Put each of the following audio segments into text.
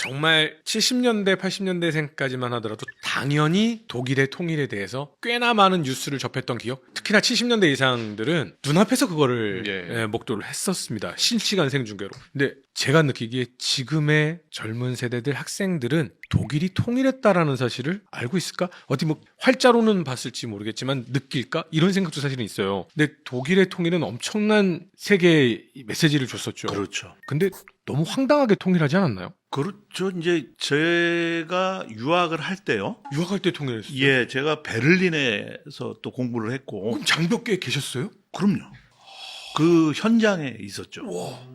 정말 70년대, 80년대생까지만 하더라도 당연히 독일의 통일에 대해서 꽤나 많은 뉴스를 접했던 기억, 특히나 70년대 이상들은 눈앞에서 그거를 예. 목도를 했었습니다. 실시간 생중계로. 근데 제가 느끼기에 지금의 젊은 세대들 학생들은 독일이 통일했다라는 사실을 알고 있을까? 어디 뭐 활자로는 봤을지 모르겠지만 느낄까? 이런 생각도 사실은 있어요. 근데 독일의 통일은 엄청난 세계에 메시지를 줬었죠. 그렇죠. 근데 너무 황당하게 통일하지 않았나요? 그렇죠. 이제 제가 유학을 할 때요. 유학할 때 통일했어요. 예, 제가 베를린에서 또 공부를 했고. 그럼 장벽계에 계셨어요? 그럼요. 그 현장에 있었죠.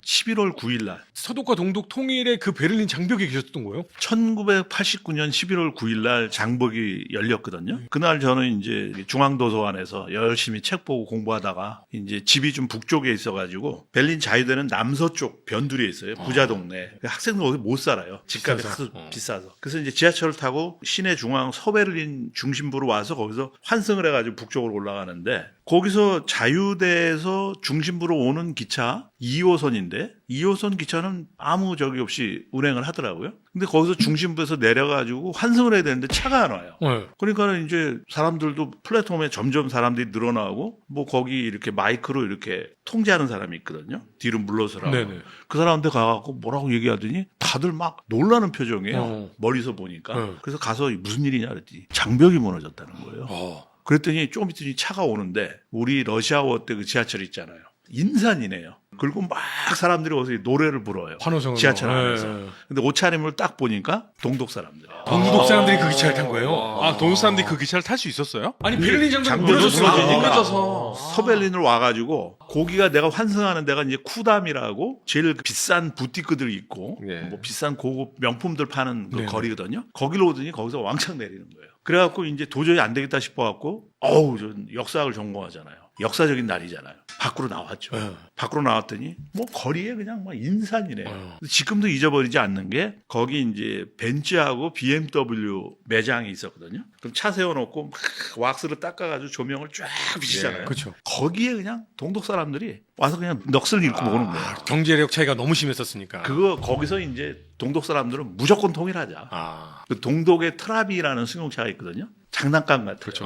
11월 9일 날. 서독과 동독 통일의 그 베를린 장벽에 계셨던 거예요? 1989년 11월 9일 날 장벽이 열렸거든요. 그날 저는 이제 중앙도서관에서 열심히 책 보고 공부하다가 이제 집이 좀 북쪽에 있어가지고 베를린 자유대는 남서쪽 변두리에 있어요. 부자 동네. 학생들 어디 못 살아요. 집값이 비싸서. 비싸서. 그래서 이제 지하철을 타고 시내 중앙 서베를린 중심부로 와서 거기서 환승을 해가지고 북쪽으로 올라가는데 거기서 자유대에서 중심부로 오는 기차 2호선인데 2호선 기차는 아무 적이 없이 운행을 하더라고요. 근데 거기서 중심부에서 내려가지고 환승을 해야 되는데 차가 안 와요. 네. 그러니까 이제 사람들도 플랫폼에 점점 사람들이 늘어나고 뭐 거기 이렇게 마이크로 이렇게 통제하는 사람이 있거든요. 뒤로 물러서라고. 네네. 그 사람한테 가갖고 뭐라고 얘기하더니 다들 막 놀라는 표정이에요. 어. 멀리서 보니까. 네. 그래서 가서 무슨 일이냐 그랬더니 장벽이 무너졌다는 거예요. 그랬더니 좀 있더니 차가 오는데 우리 러시아워 때 그 지하철 있잖아요. 인산이네요. 그리고 막 사람들이 와서 노래를 불어요. 환호성으로. 지하철 안에서. 네. 근데 옷차림을 딱 보니까 동독 사람들이에요. 동독 사람들이 그 기차를 탄 거예요? 아, 동독 사람들이 그 기차를 탈 수 있었어요? 아니 베를린 장벽이 장벽이 무너졌으니까. 무너지니까 서베를린으로 와가지고 거기가 내가 환승하는 데가 이제 쿠담이라고 제일 비싼 부티크들이 있고 예. 뭐 비싼 고급 명품들 파는 그 네네. 거리거든요. 거기로 오더니 거기서 왕창 내리는 거예요. 그래갖고 이제 도저히 안 되겠다 싶어갖고 전 역사학을 전공하잖아요. 역사적인 날이잖아요. 밖으로 나왔죠. 네. 밖으로 나왔더니 뭐 거리에 그냥 막 인산이래요. 네. 지금도 잊어버리지 않는 게 거기 이제 벤츠하고 BMW 매장이 있었거든요. 그럼 차 세워놓고 막 왁스로 닦아가지고 조명을 쫙 비치잖아요. 예. 그렇죠. 거기에 그냥 동독 사람들이 와서 그냥 넋을 잃고 보는 거예요. 경제력 차이가 너무 심했었으니까. 거기서 이제 동독 사람들은 무조건 통일하자. 아. 그 동독의 트라비라는 승용차가 있거든요. 장난감 같아요. 그렇죠.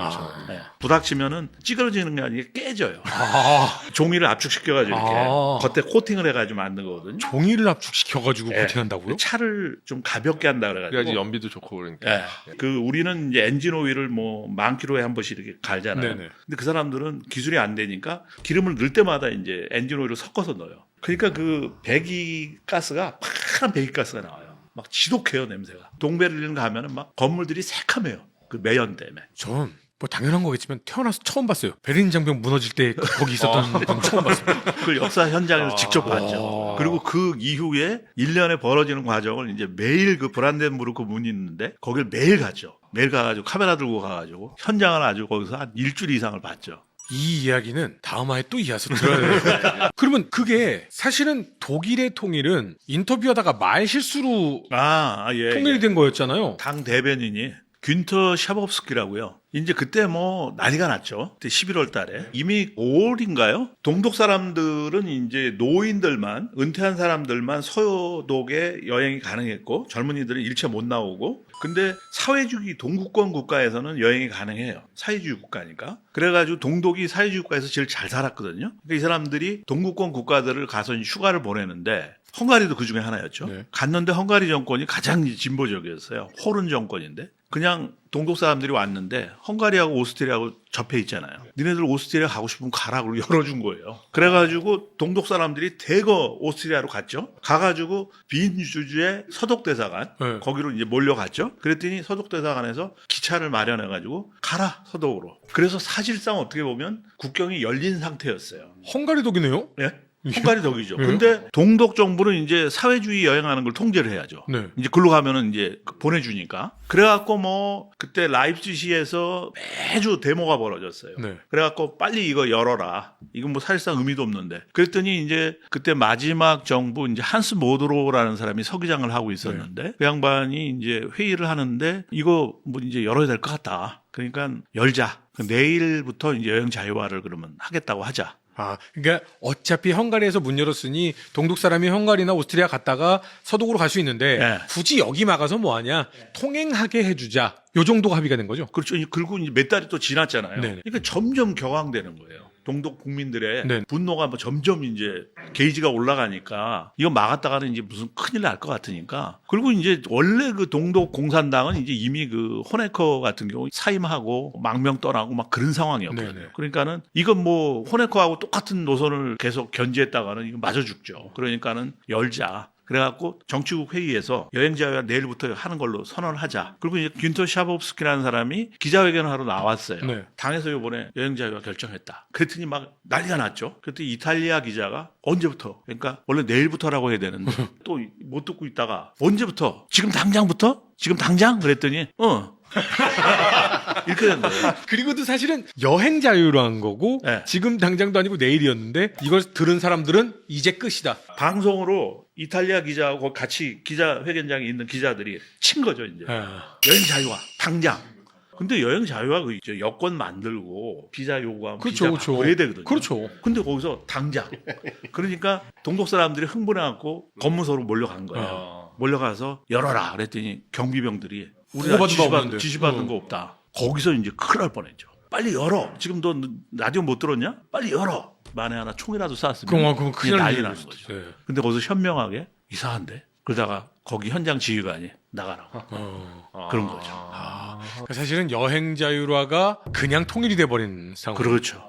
네. 부닥치면은 찌그러지는 게 아니라 깨져요. 아. 종이를 압축시켜가지고 이렇게 아. 겉에 코팅을 해가지고 만든 거거든요. 종이를 압축시켜가지고 예. 코팅한다고요? 차를 좀 가볍게 한다 그래야지 그래가지고. 연비도 좋고 그러니까. 예. 그 우리는 이제 엔진 오일을 뭐 10,000km에 한 번씩 이렇게 갈잖아요. 네네. 근데 그 사람들은 기술이 안 되니까 기름을 넣을 때마다 이제 엔진 오일을 섞어서 넣어요. 그러니까 그 배기가스가 파란 배기가스가 나와요. 막 지독해요 냄새가. 동베를린 가면은 막 건물들이 새카매요. 그 매연 때문에. 전 뭐 당연한 거겠지만 태어나서 처음 봤어요. 베를린 장벽 무너질 때 거기 있었던 분 처음 봤어요. 그 역사 현장에서 직접 봤죠. 그리고 그 이후에 1년에 벌어지는 과정을 이제 매일 그 브란덴부르크 문이 있는데 거길 매일 갔죠. 매일 가가지고 카메라 들고 가가지고 현장을 아주 거기서 한 일주일 이상을 봤죠. 이 이야기는 다음 화에 또 이어서 들어야 돼요. 그러면 그게 사실은 독일의 통일은 인터뷰하다가 말 실수로 예. 통일이 된 거였잖아요. 당 대변인이 균터 샤법스키라고요. 이제 그때 뭐 난리가 났죠. 그때 11월 달에. 이미 5월인가요? 동독 사람들은 이제 노인들만, 은퇴한 사람들만 서독에 여행이 가능했고, 젊은이들은 일체 못 나오고, 근데 사회주의 동구권 국가에서는 여행이 가능해요. 사회주의 국가니까. 그래가지고 동독이 사회주의 국가에서 제일 잘 살았거든요. 그러니까 이 사람들이 동구권 국가들을 가서 휴가를 보내는데, 헝가리도 그 중에 하나였죠. 네. 갔는데 헝가리 정권이 가장 진보적이었어요. 호른 정권인데. 그냥 동독 사람들이 왔는데 헝가리하고 오스트리아하고 접해 있잖아요. 니네들 오스트리아 가고 싶으면 가라고 열어준 거예요. 그래가지고 동독 사람들이 대거 오스트리아로 갔죠. 가가지고 빈주주의 서독대사관 네. 거기로 이제 몰려갔죠. 그랬더니 서독대사관에서 기차를 마련해가지고 가라 서독으로. 그래서 사실상 어떻게 보면 국경이 열린 상태였어요. 헝가리 독이네요? 예? 헝가리 덕이죠. 예? 근데 동독 정부는 이제 사회주의 여행하는 걸 통제를 해야죠. 네. 이제 글로 가면은 이제 보내주니까. 그래갖고 뭐 그때 라입시시에서 매주 데모가 벌어졌어요. 네. 그래갖고 빨리 이거 열어라. 이건 뭐 사실상 의미도 없는데. 그랬더니 이제 그때 마지막 정부 이제 한스 모드로라는 사람이 서기장을 하고 있었는데 그 양반이 이제 회의를 하는데 이거 뭐 이제 열어야 될 것 같다. 그러니까 열자. 내일부터 이제 여행 자유화를 그러면 하겠다고 하자. 아, 그러니까 어차피 헝가리에서 문 열었으니 동독 사람이 헝가리나 오스트리아 갔다가 서독으로 갈 수 있는데 네. 굳이 여기 막아서 뭐하냐? 통행하게 해주자. 요 정도가 합의가 된 거죠. 그렇죠. 그리고 이제 몇 달이 또 지났잖아요. 네네. 그러니까 점점 격앙되는 거예요. 동독 국민들의 네. 분노가 뭐 점점 이제 게이지가 올라가니까 이거 막았다가는 이제 무슨 큰일 날 것 같으니까. 그리고 이제 원래 그 동독 공산당은 이제 이미 그 호네커 같은 경우 사임하고 망명 떠나고 막 그런 상황이었거든요. 네네. 그러니까는 이건 뭐 호네커하고 똑같은 노선을 계속 견지했다가는 이거 맞아 죽죠. 그러니까는 열자. 그래갖고 정치국 회의에서 여행자회가 내일부터 하는 걸로 선언을 하자. 그리고 이제 균터 샤법스키라는 사람이 기자회견을 하러 나왔어요. 네. 당에서 이번에 여행자회가 결정했다. 그랬더니 막 난리가 났죠. 그랬더니 이탈리아 기자가 언제부터? 그러니까 원래 내일부터라고 해야 되는데 또 못 듣고 있다가 언제부터? 지금 당장부터? 지금 당장? 그랬더니 이렇게 된 거예요. 그리고도 사실은 여행 자유로 한 거고 네. 지금 당장도 아니고 내일이었는데 이걸 들은 사람들은 이제 끝이다. 방송으로 이탈리아 기자하고 같이 기자회견장에 있는 기자들이 친 거죠, 이제. 아, 여행 자유화 당장. 근데 여행 자유화 그 이제 여권 만들고 비자 요구하면 그렇죠, 비자 그렇죠. 바꿔야 되거든요. 그렇죠. 근데 거기서 당장. 그러니까 동독 사람들이 흥분해갖고 검문소로 몰려간 거예요. 몰려가서 열어라. 그랬더니 경비병들이 우리가 보고받은 거 없는데. 지시받은 거 없다. 거기서 이제 큰일 날 뻔했죠. 빨리 열어. 지금 너 라디오 못 들었냐? 빨리 열어. 만에 하나 총이라도 쐈으면 그럼 이게 큰일 난리 날 나는 수도 거죠. 있어요. 네. 근데 거기서 현명하게 이상한데? 그러다가 거기 현장 지휘관이 나가라고. 그런 거죠. 그러니까 사실은 여행 자유화가 그냥 통일이 돼버린 상황. 그렇죠.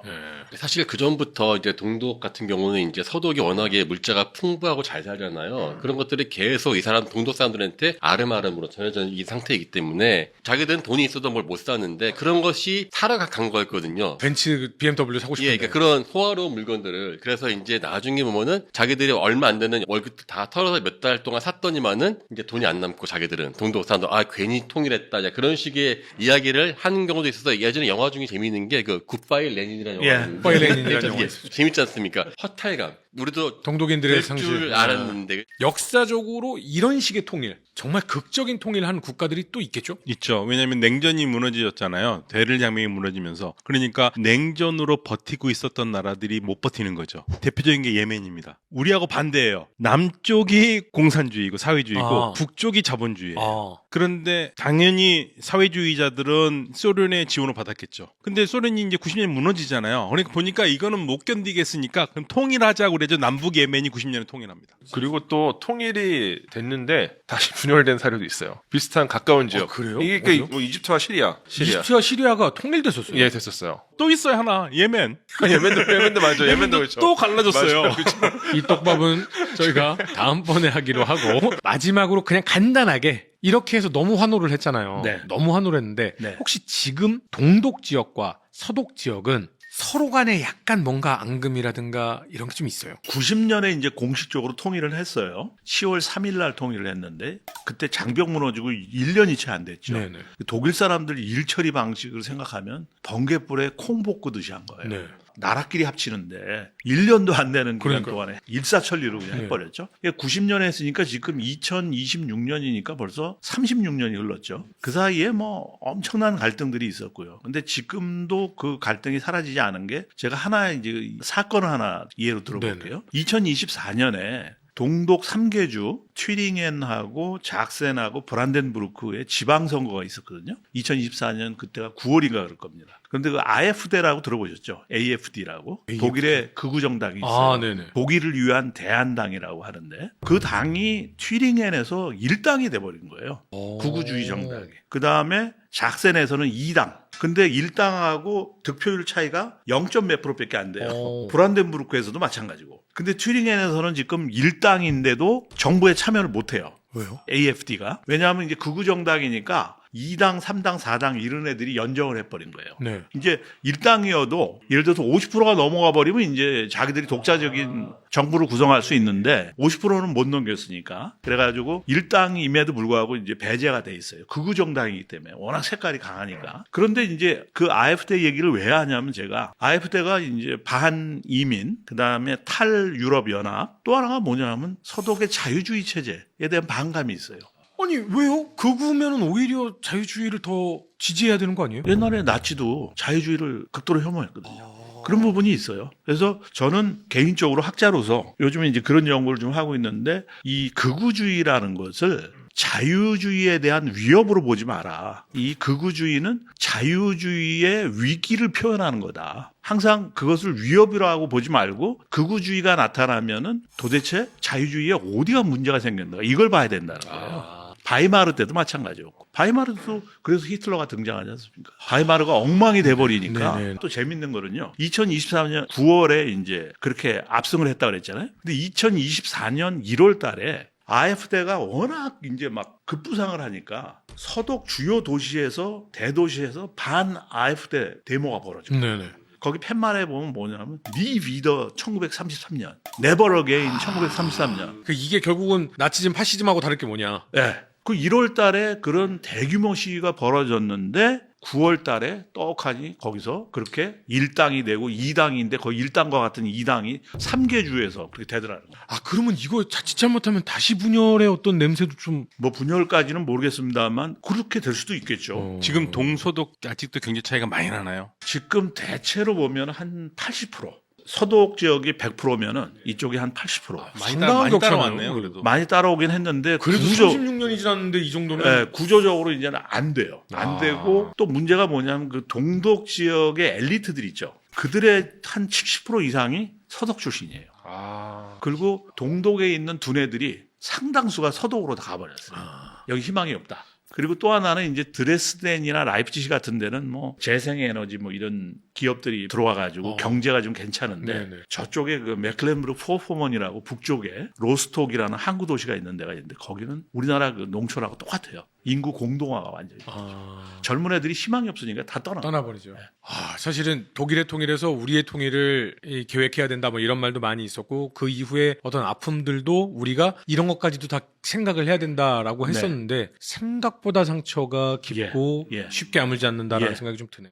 사실 그 전부터 이제 동독 같은 경우는 이제 서독이 워낙에 물자가 풍부하고 잘 살잖아요. 그런 것들이 계속 이 사람 동독 사람들한테 아름아름으로 전해져 이 상태이기 때문에 자기들은 돈이 있어도 뭘 못 사는데 그런 것이 사러 간 거였거든요. 벤츠, BMW 사고 싶은데. 예, 그러니까 그런 호화로운 물건들을 그래서 이제 나중에 보면은 자기들이 얼마 안 되는 월급 다 털어서 몇 달 동안 샀더니만은 이제 돈이 안 남고 자기들은 동독 사람들 괜히 통일했다 그런 식의 이야기를 하는 경우도 있어서 예전에 영화 중에 재미있는 게 그 굿바이 레닌이라는 예. 영화가 굿바이 레닌이라는 영화 있었죠. 재밌지 않습니까? 허탈감. 우리도 동독인들의 될 상실. 줄 알았는데 역사적으로 이런 식의 통일, 정말 극적인 통일을 하는 국가들이 또 있겠죠? 있죠. 왜냐하면 냉전이 무너지셨잖아요. 대를장벽이 무너지면서. 그러니까 냉전으로 버티고 있었던 나라들이 못 버티는 거죠. 대표적인 게 예멘입니다. 우리하고 반대예요. 남쪽이 공산주의고 사회주의고 북쪽이 자본주의예요. 그런데 당연히 사회주의자들은 소련의 지원을 받았겠죠. 근데 소련이 이제 90년에 무너지잖아요. 그러니까 보니까 이거는 못 견디겠으니까 그럼 통일하자고 그래서 남북 예멘이 90년에 통일합니다. 그리고 또 통일이 됐는데 다시 분열된 사례도 있어요. 비슷한 가까운 지역. 그래요? 이게 어디요? 뭐 이집트와 시리아. 이집트와 시리아가 통일됐었어요. 예, 됐었어요. 또 있어요 하나 예멘. 예멘도 맞죠. 예멘도 그렇죠. 또 갈라졌어요. 맞아요. 그렇죠. 이 떡밥은 저희가 다음번에 하기로 하고 마지막으로 그냥 간단하게 이렇게 해서 너무 환호를 했잖아요. 네. 너무 환호를 했는데 네. 혹시 지금 동독 지역과 서독 지역은 서로 간에 약간 뭔가 앙금이라든가 이런 게 좀 있어요. 90년에 이제 공식적으로 통일을 했어요. 10월 3일 날 통일을 했는데 그때 장벽 무너지고 1년이 채 안 됐죠. 네네. 독일 사람들 일 처리 방식을 생각하면 번개불에 콩 볶듯이 한 거예요. 네. 나라끼리 합치는데 1년도 안 되는 기간 그러니까. 동안에 일사천리로 그냥 네. 해버렸죠. 90년에 했으니까 지금 2026년이니까 벌써 36년이 흘렀죠. 그 사이에 뭐 엄청난 갈등들이 있었고요. 근데 지금도 그 갈등이 사라지지 않은 게 제가 하나 이제 사건을 하나 예로 들어볼게요. 2024년에 동독 3개주 튀링헨하고 작센하고 브란덴부르크의 지방선거가 있었거든요. 2024년 그때가 9월인가 그럴 겁니다. 그런데 그 AfD라고 들어보셨죠? AfD라고. 독일의 극우 정당이 있어요. 네네. 독일을 위한 대한당이라고 하는데 그 당이 튀링헨에서 1당이 돼버린 거예요. 극우주의 정당이. 그 다음에 작센에서는 2당. 근데 1당하고 득표율 차이가 0.몇 프로밖에 안 돼요. 브란덴부르크에서도 마찬가지고. 근데 튀링헨에서는 지금 1당인데도 정부에 참여를 못 해요. 왜요? AfD가. 왜냐하면 이제 극우 정당이니까 2당, 3당, 4당 이런 애들이 연정을 해버린 거예요. 네. 이제 1당이어도 예를 들어서 50%가 넘어가 버리면 이제 자기들이 독자적인 정부를 구성할 수 있는데 50%는 못 넘겼으니까 그래가지고 1당임에도 불구하고 이제 배제가 돼 있어요. 극우 정당이기 때문에 워낙 색깔이 강하니까. 그런데 이제 그 AfD 얘기를 왜 하냐면 제가 AfD가 이제 반이민 그다음에 탈유럽연합 또 하나가 뭐냐면 서독의 자유주의 체제에 대한 반감이 있어요. 아니 왜요? 극우면은 오히려 자유주의를 더 지지해야 되는 거 아니에요? 옛날에 나치도 자유주의를 극도로 혐오했거든요. 그런 부분이 있어요. 그래서 저는 개인적으로 학자로서 요즘에 이제 그런 연구를 좀 하고 있는데 이 극우주의라는 것을 자유주의에 대한 위협으로 보지 마라. 이 극우주의는 자유주의의 위기를 표현하는 거다. 항상 그것을 위협이라고 보지 말고 극우주의가 나타나면은 도대체 자유주의에 어디가 문제가 생긴다. 이걸 봐야 된다는 거예요. 바이마르 때도 마찬가지였고 바이마르도 그래서 히틀러가 등장하지 않습니까? 바이마르가 엉망이 돼버리니까 네네. 또 재밌는 거는요. 2023년 9월에 이제 그렇게 압승을 했다 그랬잖아요. 근데 2024년 1월 달에 AfD가 워낙 이제 막 급부상을 하니까 서독 주요 도시에서 대도시에서 반 AfD 데모가 벌어져요. 네네. 거기 팻말에 보면 뭐냐면 니 위더 1933년, Never Again 1933년. 그 이게 결국은 나치즘 파시즘하고 다를 게 뭐냐? 예. 그 1월 달에 그런 대규모 시위가 벌어졌는데 9월 달에 떡하니 거기서 그렇게 1당이 되고 2당인데 거의 1당과 같은 2당이 3개 주에서 그렇게 되더라는 거예요. 아 그러면 이거 자칫 잘못하면 다시 분열의 어떤 냄새도 좀 뭐 분열까지는 모르겠습니다만 그렇게 될 수도 있겠죠. 지금 동서독 아직도 경제 차이가 많이 나나요? 지금 대체로 보면 한 80%. 서독 지역이 100%면은 이쪽이 한 80%. 상당한 많이 격차네요, 따라왔네요. 그래도. 많이 따라오긴 했는데 그래도 구조, 36년이 지났는데 이 정도는 예, 구조적으로 이제는 안 돼요. 안 아. 되고 또 문제가 뭐냐면 그 동독 지역의 엘리트들 있죠. 그들의 한 70% 이상이 서독 출신이에요. 아. 그리고 동독에 있는 두뇌들이 상당수가 서독으로 다 가버렸어요. 여기 희망이 없다. 그리고 또 하나는 이제 드레스덴이나 라이프치히 같은 데는 뭐 재생에너지 뭐 이런 기업들이 들어와가지고 경제가 좀 괜찮은데 네네. 저쪽에 그 맥클렌부르크 포포먼이라고 북쪽에 로스톡이라는 항구 도시가 있는 데가 있는데 거기는 우리나라 그 농촌하고 똑같아요. 인구 공동화가 완전히. 젊은 애들이 희망이 없으니까 다 떠나. 떠나버리죠. 사실은 독일의 통일에서 우리의 통일을 계획해야 된다 뭐 이런 말도 많이 있었고 그 이후에 어떤 아픔들도 우리가 이런 것까지도 다 생각을 해야 된다라고 했었는데 생각보다 상처가 깊고 예. 쉽게 아물지 않는다라는 예. 생각이 좀 드네요.